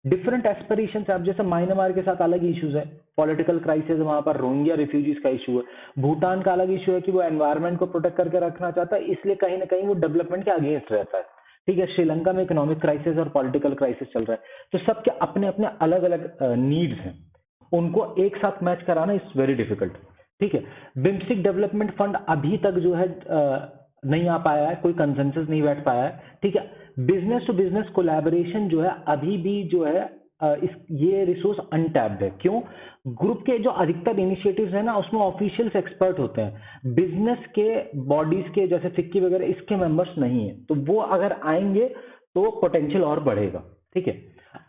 A: डिफरेंट एस्पिरेशंस, अब जैसे म्यांमार के साथ अलग इश्यूज है, पॉलिटिकल क्राइसिस, वहां पर रोहिंग्या रिफ्यूजीज का इशू है। भूटान का अलग इशू है कि वो एनवायरनमेंट को प्रोटेक्ट करके रखना चाहता है, इसलिए कहीं ना कहीं वो डेवलपमेंट के अगेंस्ट रहता है, ठीक है। श्रीलंका में इकोनॉमिक क्राइसिस और पॉलिटिकल क्राइसिस चल रहा है, तो सबके अपने अपने अलग अलग नीड्स हैं, उनको एक साथ मैच कराना इज वेरी डिफिकल्ट, ठीक है। बिम्स्टिक डेवलपमेंट फंड अभी तक जो है नहीं आ पाया है, कोई कंसेंसस नहीं बैठ पाया है, ठीक है। बिजनेस टू बिजनेस कोलैबोरेशन जो है अभी भी जो है ये रिसोर्स अनटैप्ड है। क्यों? ग्रुप के जो अधिकतर इनिशिएटिव्स है ना, उसमें ऑफिशियल्स एक्सपर्ट होते हैं, बिजनेस के बॉडीज के जैसे फिक्की वगैरह इसके मेंबर्स नहीं है, तो वो अगर आएंगे तो पोटेंशियल और बढ़ेगा, ठीक है।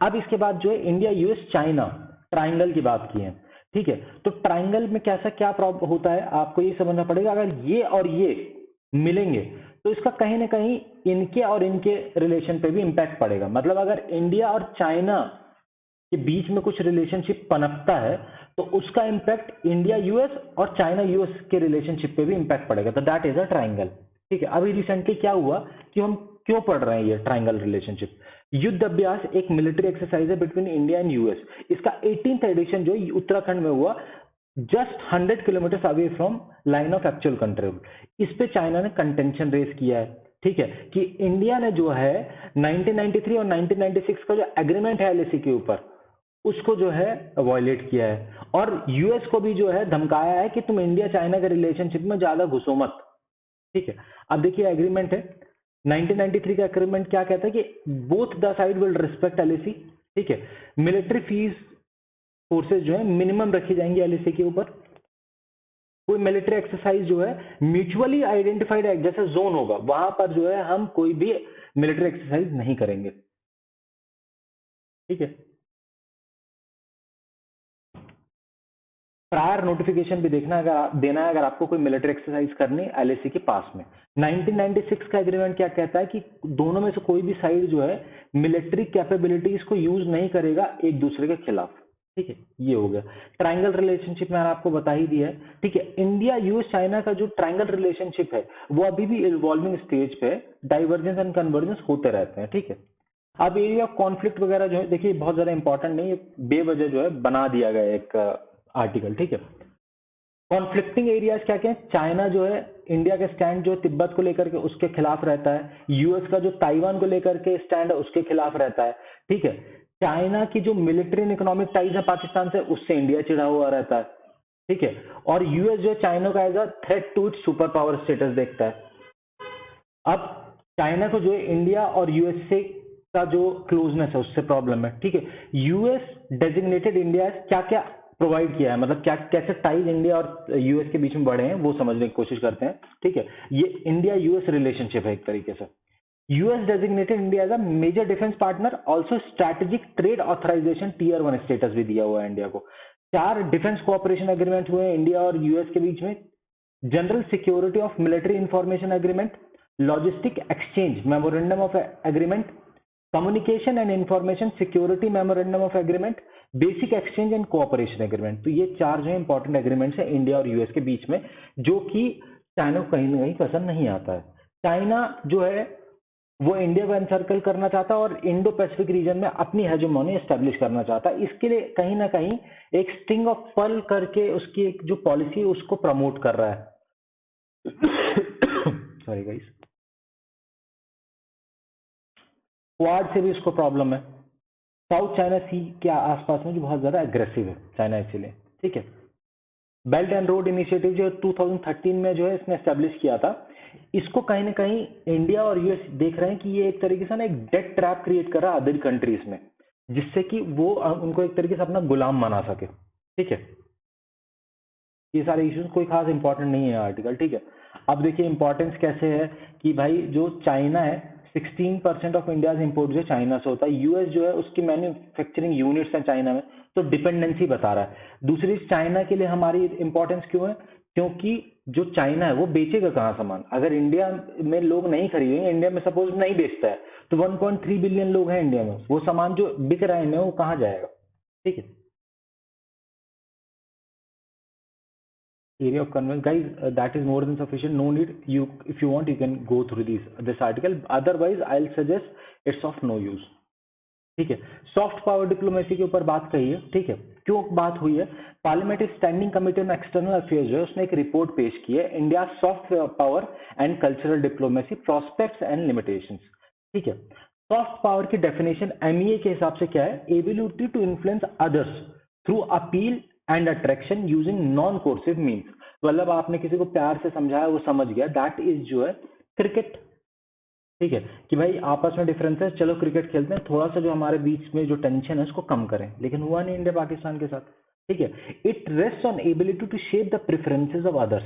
A: अब इसके बाद जो है इंडिया यूएस चाइना ट्राइंगल की बात की है, ठीक है। तो ट्राइंगल में कैसा क्या प्रॉब्लम होता है आपको ये समझना पड़ेगा। अगर ये और ये मिलेंगे तो इसका कहीं ना कहीं इनके और इनके रिलेशन पे भी इंपैक्ट पड़ेगा। मतलब अगर इंडिया और चाइना के बीच में कुछ रिलेशनशिप पनपता है तो उसका इंपैक्ट इंडिया यूएस और चाइना यूएस के रिलेशनशिप पे भी इंपैक्ट पड़ेगा, तो दैट इज अ ट्राइंगल, ठीक है। अभी रिसेंटली क्या हुआ कि हम क्यों पढ़ रहे हैं ये ट्राइंगल रिलेशनशिप। युद्ध अभ्यास एक मिलिट्री एक्सरसाइज है बिटवीन इंडिया एंड यूएस, इसका 18th एडिशन जो उत्तराखंड में हुआ, just 100 kilometre away from line of actual control. इस पे चाइना ने कंटेंशन रेज किया है, ठीक है, कि इंडिया ने जो है 1993 और 1996 का जो एग्रीमेंट है एलएसी के ऊपर, उसको जो है वॉयलेट किया है, और यूएस को भी जो है धमकाया है कि तुम इंडिया चाइना के रिलेशनशिप में ज्यादा घुसो मत, ठीक है। अब देखिए एग्रीमेंट है 1993 का एग्रीमेंट क्या कहता है कि both the side will respect LAC, ठीक है। मिलिट्री फीस फोर्सेस जो है मिनिमम रखी जाएंगी एलएसी के ऊपर। कोई मिलिट्री एक्सरसाइज जो है म्यूचुअली आइडेंटिफाइड जैसे जोन होगा, वहां पर जो है हम कोई भी मिलिट्री एक्सरसाइज नहीं करेंगे, ठीक है। प्रायर नोटिफिकेशन भी देना है अगर आपको कोई मिलिट्री एक्सरसाइज करनी एलएसी के पास में। 1996 का एग्रीमेंट क्या कहता है कि दोनों में से कोई भी साइड जो है मिलिट्री कैपेबिलिटीज को यूज नहीं करेगा एक दूसरे के खिलाफ, ठीक है। ये हो गया ट्रायंगल रिलेशनशिप, मैंने आपको बता ही दिया है, ठीक है। इंडिया यूएस चाइना का जो ट्रायंगल रिलेशनशिप है वो अभी भी इवॉल्विंग स्टेज पे, डाइवर्जेंस एंड कन्वर्जेंस होते रहते हैं, ठीक है। अब एरिया ऑफ कॉन्फ्लिक्ट वगैरह जो है देखिए बहुत ज्यादा इंपॉर्टेंट नहीं है, बेवजह जो है बना दिया गया एक आर्टिकल, ठीक है। कॉन्फ्लिक्टिंग एरियाज क्या क्या है? चाइना जो है इंडिया के स्टैंड जो तिब्बत को लेकर के उसके खिलाफ रहता है, यूएस का जो ताइवान को लेकर के स्टैंड है उसके खिलाफ रहता है, ठीक है। चाइना की जो मिलिट्री एंड इकोनॉमिक टाइज है पाकिस्तान से, उससे इंडिया चिढ़ा हुआ रहता है, ठीक है। और यूएस जो है चाइना का as a threat to its super power status देखता है। अब चाइना को जो है इंडिया और यूएसए का जो क्लोजनेस है उससे प्रॉब्लम है, ठीक है। यूएस डेजिग्नेटेड इंडिया क्या क्या प्रोवाइड किया है, मतलब क्या कैसे टाइज इंडिया और यूएस के बीच में बढ़े हैं वो समझने की कोशिश करते हैं, ठीक है। ये इंडिया यूएस रिलेशनशिप है एक तरीके से। US designated India as a major defence partner, also strategic trade authorisation tier 1 status भी दिया हुआ है इंडिया को। 4 डिफेंस कोऑपरेशन एग्रीमेंट हुए हैं इंडिया और यूएस के बीच में। General security of military information agreement, logistic exchange memorandum of agreement, communication and information security memorandum of agreement, basic exchange and cooperation agreement. तो ये 4 जो है इंपॉर्टेंट एग्रीमेंट्स है इंडिया और यूएस के बीच में, जो कि चाइना को कहीं ना कहीं पसंद नहीं आता है। चाइना जो है वो इंडिया को एनसर्कल करना चाहता है और इंडो पैसिफिक रीजन में अपनी हेजेमोनी एस्टेब्लिश करना चाहता है। इसके लिए कहीं ना कहीं एक स्टिंग ऑफ पर्ल करके उसकी एक जो पॉलिसी है उसको प्रमोट कर रहा है। सॉरी गाइस, क्वाड से भी उसको प्रॉब्लम है। साउथ चाइना सी के आसपास में जो बहुत ज्यादा एग्रेसिव है चाइना इसीलिए, ठीक है। बेल्ट एंड रोड इनिशिएटिव जो 2013 में जो है इसने एस्टेब्लिश किया था, इसको कहीं ना कहीं इंडिया और यूएस देख रहे हैं कि ये एक तरीके से ना एक डेट ट्रैप क्रिएट कर रहा है अदर कंट्रीज में, जिससे कि वो उनको एक तरीके से अपना गुलाम बना सके, ठीक है। ये सारे इश्यूज कोई खास इंपॉर्टेंट नहीं है आर्टिकल, ठीक है। अब देखिए इंपॉर्टेंस कैसे है कि भाई जो चाइना है 16% ऑफ इंडिया इंपोर्ट जो चाइना से होता है, यूएस जो है उसकी मैन्युफैक्चरिंग यूनिट्स है चाइना में, तो डिपेंडेंसी बता रहा है। दूसरी चाइना के लिए हमारी इंपॉर्टेंस क्यों है? क्योंकि जो चाइना है वो बेचेगा कहाँ सामान, अगर इंडिया में लोग नहीं खरीदेंगे, इंडिया में सपोज नहीं बेचता है तो 1.3 बिलियन लोग हैं इंडिया में, वो सामान जो बिक रहा है वो कहाँ जाएगा, ठीक है। area of conveyance, guys, that is more than sufficient, no need, you if you want you can go through this article, otherwise I'll suggest it's of no use, ठीक है। सॉफ्ट पावर डिप्लोमेसी के ऊपर बात कही है, ठीक है। क्यों बात हुई है, parliamentary standing committee on external affairs जो है उसने एक रिपोर्ट पेश की है, India soft power and cultural diplomacy prospects and limitations, ठीक है। सॉफ्ट पावर की डेफिनेशन एमईए के हिसाब से क्या है, ability to influence others through appeal and attraction using non coercive means, मतलब आपने किसी को प्यार से समझाया वो समझ गया, दैट इज जो है क्रिकेट, ठीक है, कि भाई आपस में डिफरेंस है, चलो क्रिकेट खेलते हैं, थोड़ा सा जो हमारे बीच में जो टेंशन है उसको कम करें, लेकिन हुआ नहीं इंडिया पाकिस्तान के साथ, ठीक है। It rest on ability to shape the preferences of others,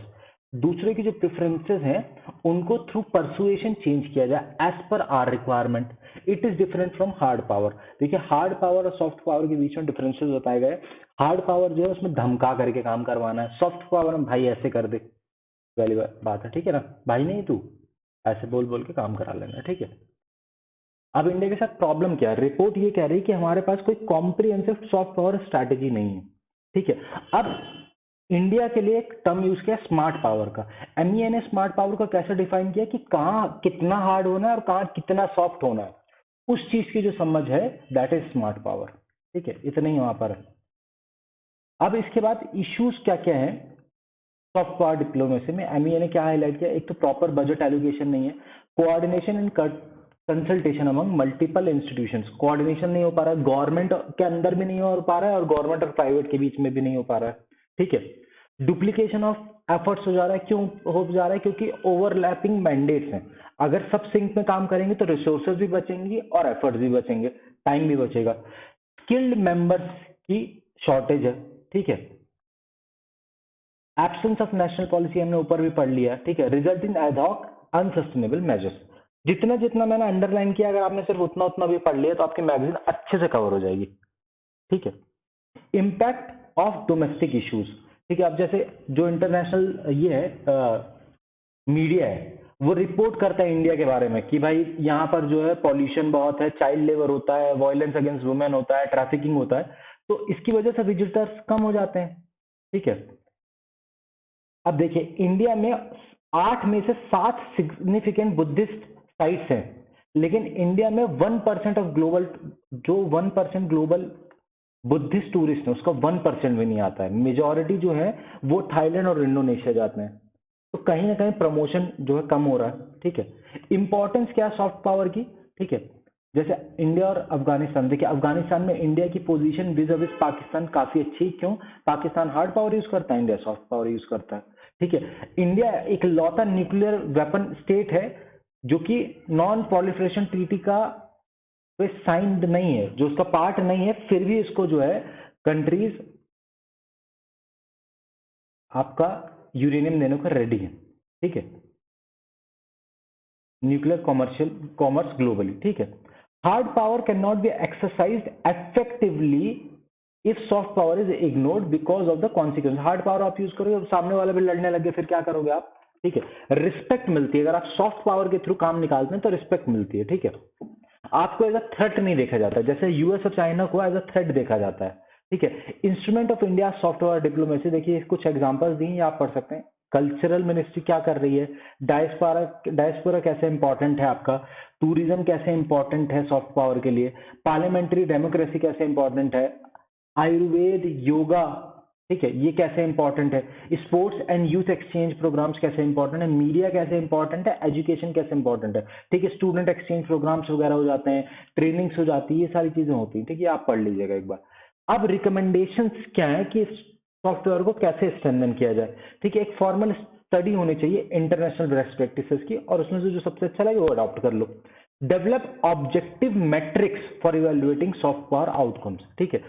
A: दूसरे की जो प्रेफरेंसेस हैं उनको थ्रू परसुएशन चेंज किया जाए as per our requirement, it is different from hard power. देखिए हार्ड पावर और सॉफ्ट पावर के बीच में डिफरेंसेस बताए गए, हार्ड पावर जो है उसमें धमका करके काम करवाना है, सॉफ्ट पावर में भाई ऐसे कर दे वाली बात है, ठीक है ना, भाई नहीं तू ऐसे बोल बोल के काम करा लेना, ठीक है। अब इंडिया के साथ प्रॉब्लम क्या है, रिपोर्ट ये कह रही है कि हमारे पास कोई कॉम्प्रिहेंसिव सॉफ्ट पावर स्ट्रैटेजी नहीं है, ठीक है। अब इंडिया के लिए एक टर्म यूज किया स्मार्ट पावर का, एमईए ने स्मार्ट पावर को कैसे डिफाइन किया कि कहाँ कितना हार्ड होना है और कहाँ कितना सॉफ्ट होना है, उस चीज की जो समझ है दैट इज स्मार्ट पावर, ठीक है, इतना ही वहां पर है। अब इसके बाद इश्यूज क्या क्या है सॉफ्ट पावर डिप्लोमेसी में, एमईए ने क्या हाईलाइट किया, एक तो प्रॉपर बजट एलोकेशन नहीं है, coordination and consultation among multiple institutions, coordination नहीं हो पा रहा है, गवर्नमेंट के अंदर भी नहीं हो पा रहा है और गवर्नमेंट और प्राइवेट के बीच में भी नहीं हो पा रहा है, ठीक है। डुप्लीकेशन ऑफ एफर्ट्स हो जा रहा है, क्यों हो जा रहा है, क्योंकि ओवरलैपिंग मैंडेट्स हैं, अगर सब सिंक में काम करेंगे तो रिसोर्सेज भी बचेंगी और एफर्ट्स भी बचेंगे, टाइम भी बचेगा। स्किल्ड मेंबर्स की शॉर्टेज है, ठीक है। एब्सेंस ऑफ नेशनल पॉलिसी हमने ऊपर भी पढ़ लिया, ठीक है। Result in ad hoc unsustainable measures, जितना जितना मैंने अंडरलाइन किया अगर आपने सिर्फ उतना उतना भी पढ़ लिया तो आपकी मैगजीन अच्छे से कवर हो जाएगी, ठीक है। इम्पैक्ट ऑफ डोमेस्टिक इश्यूज, ठीक है। अब जैसे जो इंटरनेशनल ये है मीडिया है वो रिपोर्ट करता है इंडिया के बारे में कि भाई यहाँ पर जो है पॉल्यूशन बहुत है, चाइल्ड लेबर होता है, वायलेंस अगेंस्ट वुमेन होता है, ट्रैफिकिंग होता है, तो इसकी वजह से विजिटर्स कम हो जाते हैं, ठीक है। अब देखिए इंडिया में 8 में से 7 सिग्निफिकेंट बुद्धिस्ट साइट्स हैं, लेकिन इंडिया में 1% ऑफ ग्लोबल, जो 1% ग्लोबल बुद्धिस्ट टूरिस्ट है उसका 1% भी नहीं आता है, मेजॉरिटी जो है वो थाईलैंड और इंडोनेशिया जाते हैं, तो कहीं ना कहीं प्रमोशन जो है कम हो रहा है, ठीक है। इंपॉर्टेंस क्या है सॉफ्ट पावर की, ठीक है। जैसे इंडिया और अफगानिस्तान, देखिए अफगानिस्तान में इंडिया की पोजीशन विज अविज पाकिस्तान काफी अच्छी, क्यों, पाकिस्तान हार्ड पावर यूज करता है, इंडिया सॉफ्ट पावर यूज करता है, ठीक है। इंडिया एक लौता न्यूक्लियर वेपन स्टेट है जो कि नॉन प्रोलिफरेशन ट्रीटी का साइंड नहीं है, जो उसका पार्ट नहीं है, फिर भी इसको जो है कंट्रीज आपका यूरेनियम देने को रेडी है, ठीक है। न्यूक्लियर कॉमर्शियल कॉमर्स ग्लोबली, ठीक है। Hard power can not be exercised effectively if soft power is ignored because of the consequence, hard power आप यूज करोगे सामने वाला भी लड़ने लगे फिर क्या करोगे आप, ठीक है। रिस्पेक्ट मिलती है अगर आप सॉफ्ट पावर के थ्रू काम निकालते हैं तो रिस्पेक्ट मिलती है, ठीक है। आपको एज अ थ्रेट नहीं देखा जाता, जैसे यूएस और चाइना को एज अ थ्रेट देखा जाता है, ठीक है। Instrument of India soft power diplomacy, देखिए कुछ एग्जांपल्स दिए आप पढ़ सकते हैं। कल्चरल मिनिस्ट्री क्या कर रही है, डायस्पोरा डायस्पोरा कैसे इंपॉर्टेंट है आपका, टूरिज्म कैसे इंपॉर्टेंट है सॉफ्ट पावर के लिए, पार्लियामेंट्री डेमोक्रेसी कैसे इंपॉर्टेंट है, आयुर्वेद योगा, ठीक है, ये कैसे इंपॉर्टेंट है, sports and youth exchange programmes कैसे इंपॉर्टेंट है, मीडिया कैसे इंपॉर्टेंट है, एजुकेशन कैसे इंपॉर्टेंट है, ठीक है। स्टूडेंट एक्सचेंज प्रोग्राम्स वगैरह हो जाते हैं, ट्रेनिंग्स हो जाती है, ये सारी चीजें होती हैं, ठीक है, आप पढ़ लीजिएगा एक बार। अब रिकमेंडेशंस क्या है कि सॉफ्टवेयर को कैसे स्ट्रेंथन किया जाए, ठीक है। एक फॉर्मल स्टडी होनी चाहिए इंटरनेशनल बेस्ट प्रैक्टिसेस की, और उसमें से जो सबसे अच्छा लगे वो अडॉप्ट कर लो। Develop objective matrix for evaluating soft power outcomes, ठीक है,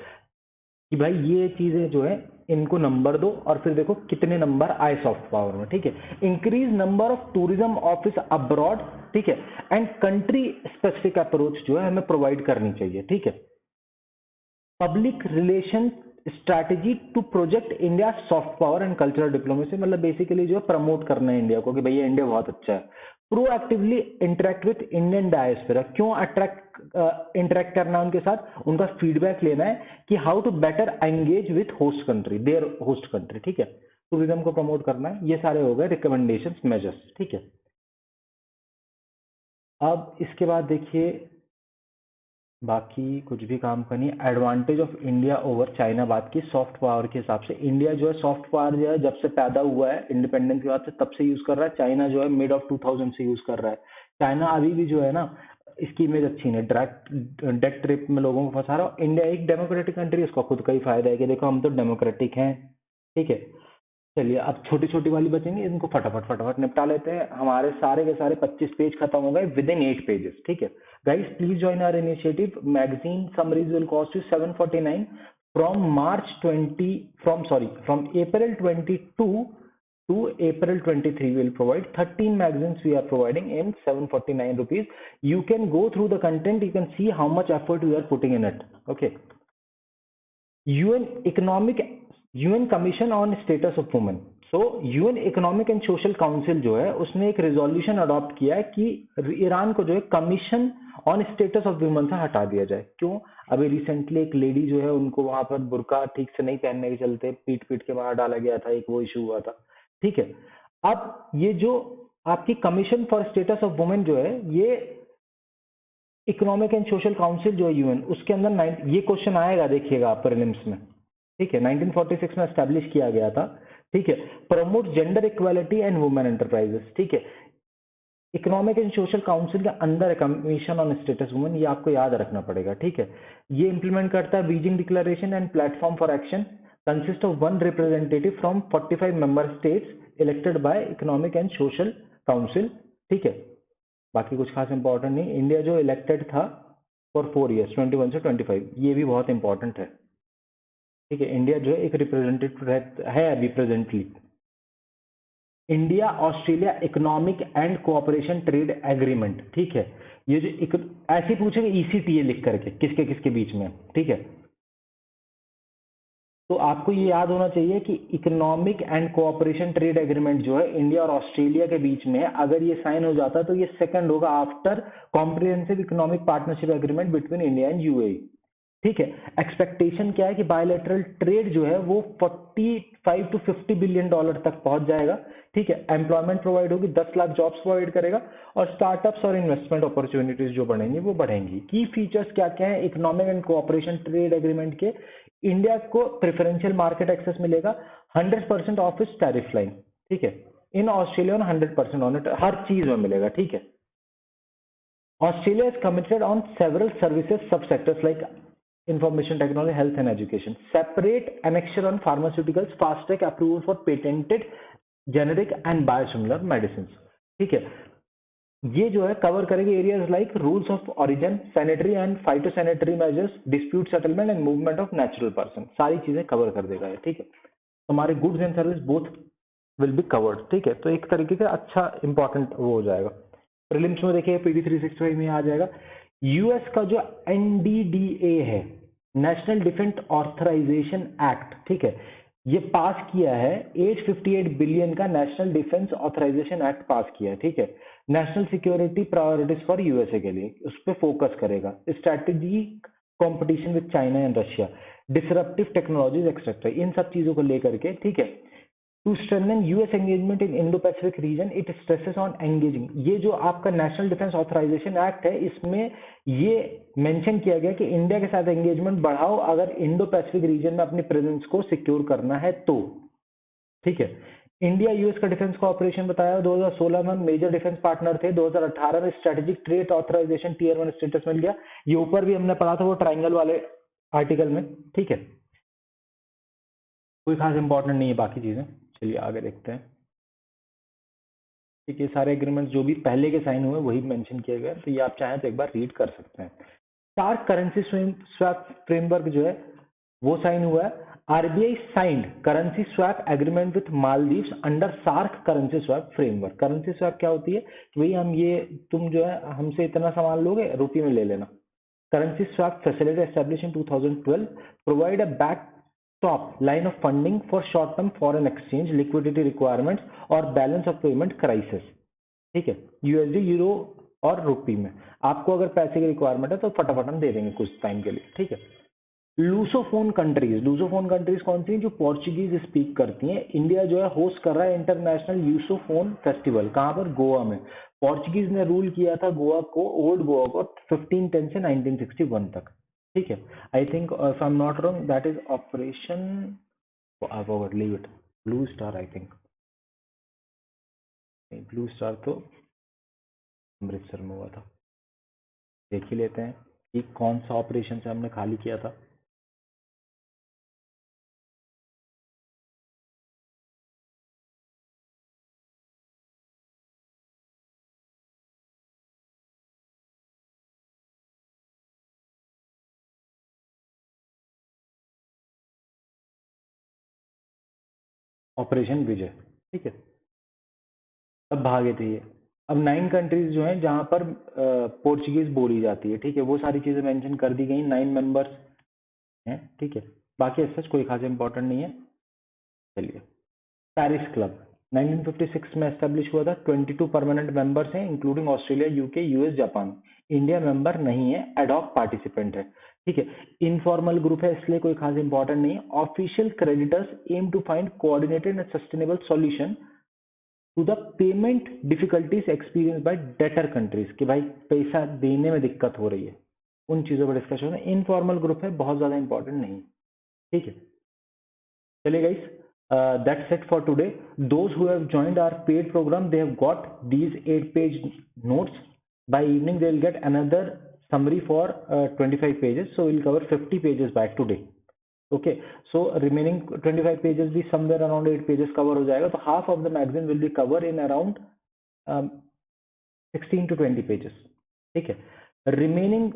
A: कि भाई ये चीजें जो है इनको नंबर दो और फिर देखो कितने नंबर आए सॉफ्ट पावर में, ठीक है। Increase number of tourism office abroad, ठीक है, एंड कंट्री स्पेसिफिक अप्रोच जो है हमें प्रोवाइड करनी चाहिए, ठीक है। Public relation strategy to project India soft power and cultural diplomacy, मतलब बेसिकली जो है प्रमोट करना है इंडिया को कि भैया इंडिया बहुत अच्छा है। Proactively interact with Indian diaspora, क्यों इंटरेक्ट करना है उनके साथ, उनका फीडबैक लेना है कि how to better engage with host country, their host country, ठीक है। टूरिज्म को प्रमोट करना है। ये सारे हो गए रिकमेंडेशन मेजर्स, ठीक है। अब इसके बाद देखिए बाकी कुछ भी काम का नहीं। Advantage of India over China बात की सॉफ्ट पावर के हिसाब से। इंडिया जो है सॉफ्ट पावर जो है जब से पैदा हुआ है इंडिपेंडेंस के बाद से तब से यूज कर रहा है। चाइना जो है मिड ऑफ 2000 से यूज कर रहा है। चाइना अभी भी जो है ना इसकी इमेज अच्छी नहीं, डायरेक्ट डेट ट्रिप में लोगों को फंसा रहा है। इंडिया एक डेमोक्रेटिक कंट्री है, उसका खुद का ही फायदा है कि देखो हम तो डेमोक्रेटिक हैं, ठीक है। चलिए अब छोटी छोटी वाली बचेंगी, इनको फटाफट फटाफट निपटा लेते हैं। हमारे सारे के सारे 25 पेज खत्म हो गए विद इन 8 पेजेस, ठीक है। Guys please join our initiative. Magazine summaries will cost you 749 from from April 22 to April 23 we will provide 13 magazines we are providing in 749 rupees. You can go through the content, you can see how much effort we are putting in it, okay. UN commission on status of women. So UN economic and social council जो है उसने एक resolution adopt किया है कि Iran को जो है commission on status of women से हटा दिया जाए। क्यों? अभी रिसेंटली एक लेडी जो है उनको वहां पर बुर्का ठीक से नहीं पहनने के चलते पीट पीट के मार डाला गया था, एक वो इशू हुआ था, ठीक है। अब ये जो आपकी commission for status of women जो है ये इकोनॉमिक एंड सोशल काउंसिल जो है यूएन उसके अंदर ये क्वेश्चन आएगा, देखिएगा आप प्रीलिम्स में, ठीक है। 1946 में एस्टैब्लिश किया गया था, ठीक है। Promote gender equality and women enterprises, ठीक है। इकोनॉमिक एंड सोशल काउंसिल के अंदर कमीशन ऑन स्टेटस वुमेन, ये आपको याद रखना पड़ेगा, ठीक है। ये इंप्लीमेंट करता है Beijing declaration and platform for action, consist of 1 representative from 45 member states elected by economic and social council, ठीक है। बाकी कुछ खास इंपॉर्टेंट नहीं। इंडिया जो इलेक्टेड था फॉर 4 ईयर्स 21 से 25, ये भी बहुत इंपॉर्टेंट है, ठीक है। इंडिया जो है एक रिप्रेजेंटेटिव है अभी presently. India Australia economic and cooperation trade agreement, ठीक है। ये जो ऐसे पूछेगा ईसीटीए लिख करके किसके किसके बीच में, ठीक है। तो आपको ये याद होना चाहिए कि economic and cooperation trade agreement जो है इंडिया और ऑस्ट्रेलिया के बीच में अगर ये साइन हो जाता तो ये सेकंड होगा after comprehensive economic partnership agreement between India and UAE, ठीक है। एक्सपेक्टेशन क्या है कि बायलैटरल ट्रेड जो है वो 45 to 50 बिलियन डॉलर तक पहुंच जाएगा, ठीक है। एम्प्लॉयमेंट प्रोवाइड होगी, 10 लाख जॉब्स प्रोवाइड करेगा और स्टार्टअप्स और इन्वेस्टमेंट अपॉर्चुनिटीज जो बढ़ेंगी वो बढ़ेंगी। की फीचर्स क्या क्या है economic and cooperation trade agreement के? इंडिया को प्रेफरेंशियल मार्केट एक्सेस मिलेगा, 100% ऑफ इट्स टैरिफ लाइन, ठीक है। इन ऑस्ट्रेलिया 100% ऑन इट, हर चीज में मिलेगा, ठीक है। Australia is committed on several services sub sectors like information technology, health and education. Separate annexure on pharmaceuticals, fast track approval for patented generic and biosimilar medicines, ठीक है। ये जो है कवर करेगी areas like rules of origin, sanitary and phytosanitary measures, dispute settlement and movement of natural person, सारी चीजें cover कर देगा, ठीक है। हमारे goods and service both will be covered, ठीक है। तो एक तरीके से अच्छा इंपॉर्टेंट वो हो जाएगा। प्रीलिम्स में देखिए पीडी 365 में आ जाएगा। यूएस का जो एनडीडीए है, नेशनल डिफेंस ऑथराइजेशन एक्ट, ठीक है, ये पास किया है। 858 बिलियन का national defence authorisation act pass किया है, ठीक है। National security priorities for USA के लिए उस पर फोकस करेगा। Strategy competition with China and Russia, disruptive technologies etcetera, इन सब चीजों को लेकर के, ठीक है। To strengthen US engagement in Indo Pacific region, it stresses on engaging. ये जो आपका नेशनल डिफेंस ऑथराइजेशन एक्ट है इसमें ये मेंशन किया गया कि इंडिया के साथ एंगेजमेंट बढ़ाओ अगर इंडो पैसिफिक रीजन में अपनी प्रेजेंस को सिक्योर करना है तो, ठीक है। इंडिया यूएस का डिफेंस कोऑपरेशन बताया 2016 में मेजर डिफेंस पार्टनर थे। 2018 में strategic trade authorisation tier 1 status मिल गया। ये ऊपर भी हमने पढ़ा था वो ट्राइंगल वाले आर्टिकल में, ठीक है। कोई खास इंपॉर्टेंट नहीं है बाकी चीजें। चलिए आगे देखते हैं, ठीक है। सारे एग्रीमेंट जो भी पहले के साइन हुए वही मेंशन किए गए, तो ये आप चाहें तो एक बार रीड कर सकते हैं। सार्क करेंसी स्वैप फ्रेमवर्क जो है वो साइन हुआ है। RBI signed currency swap agreement with Maldives under SAARC currency swap framework. Currency swap क्या होती है कि भाई हम ये तुम जो है हमसे इतना सामान लोगे रुपये में ले लेना। Currency swap facility establish in 2012 provide a back stop line of funding for short term foreign exchange liquidity requirements और बैलेंस ऑफ पेमेंट क्राइसिस। ठीक है, यूएसडी, यूरो और रुपी में आपको अगर पैसे की रिक्वायरमेंट है तो फटाफट हम दे देंगे कुछ टाइम के लिए। ठीक है, लूसोफोन कंट्रीज कौन सी हैं? जो पोर्चुगीज स्पीक करती हैं। इंडिया जो है होस्ट कर रहा है इंटरनेशनल यूसोफोन फेस्टिवल। कहां पर? गोवा में। पोर्चुगीज ने रूल किया था गोवा को, ओल्ड गोवा को 1510 से 1961 तक। ठीक है, I think if I am not wrong that is operation, I forgot, leave it, blue star I think. Blue star तो अमृतसर में हुआ था। देख ही लेते हैं कि कौन सा ऑपरेशन से हमने खाली किया था। ऑपरेशन विजय। ठीक है, अब भागे थे ये। अब 9 कंट्रीज जो हैं जहां पर पोर्चुगीज बोली जाती है। ठीक है, वो सारी चीजें मेंशन कर दी गई। 9 मेंबर्स हैं। ठीक है, बाकी ऐसा कोई खास इंपॉर्टेंट नहीं है। चलिए, पेरिस क्लब 1956 में एस्टेब्लिश हुआ था। 22 परमानेंट मेंबर्स हैं including Australia, UK, US, Japan. India member नहीं है, एडॉक पार्टिसिपेंट है। ठीक है, इनफॉर्मल ग्रुप है इसलिए कोई खास इंपॉर्टेंट नहीं है। Official creditors aim to find coordinated and sustainable solution to the payment difficulties experience by debtor countries, कि भाई पैसा देने में दिक्कत हो रही है, उन चीजों पर डिस्कशन है। इनफॉर्मल ग्रुप है, बहुत ज्यादा इंपॉर्टेंट नहीं। ठीक है, चलिए guys, that's it for today. Those who have joined our paid program, they have got these 8-page notes. By evening they will get another summary for 25 pages, so we'll cover 50 pages by today. Okay, so remaining 25 pages भी somewhere around 8 pages cover हो जाएगा, तो half of the magazine will be covered in around 16 to 20 pages. ठीक है, remaining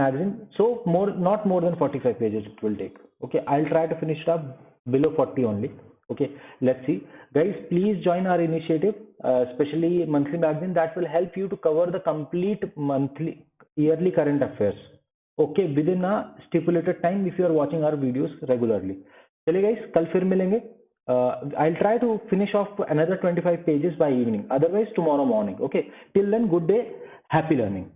A: magazine, so more, not more than 45 pages it will take. Okay, I'll try to finish it up below 40 only. Okay, let's see. Guys, please join our initiative, especially monthly magazine that will help you to cover the complete monthly, yearly current affairs. Okay, within a stipulated time if you are watching our videos regularly. चलिए guys, कल फिर मिलेंगे. I'll try to finish off another 25 pages by evening, otherwise tomorrow morning. Okay, till then, good day, happy learning.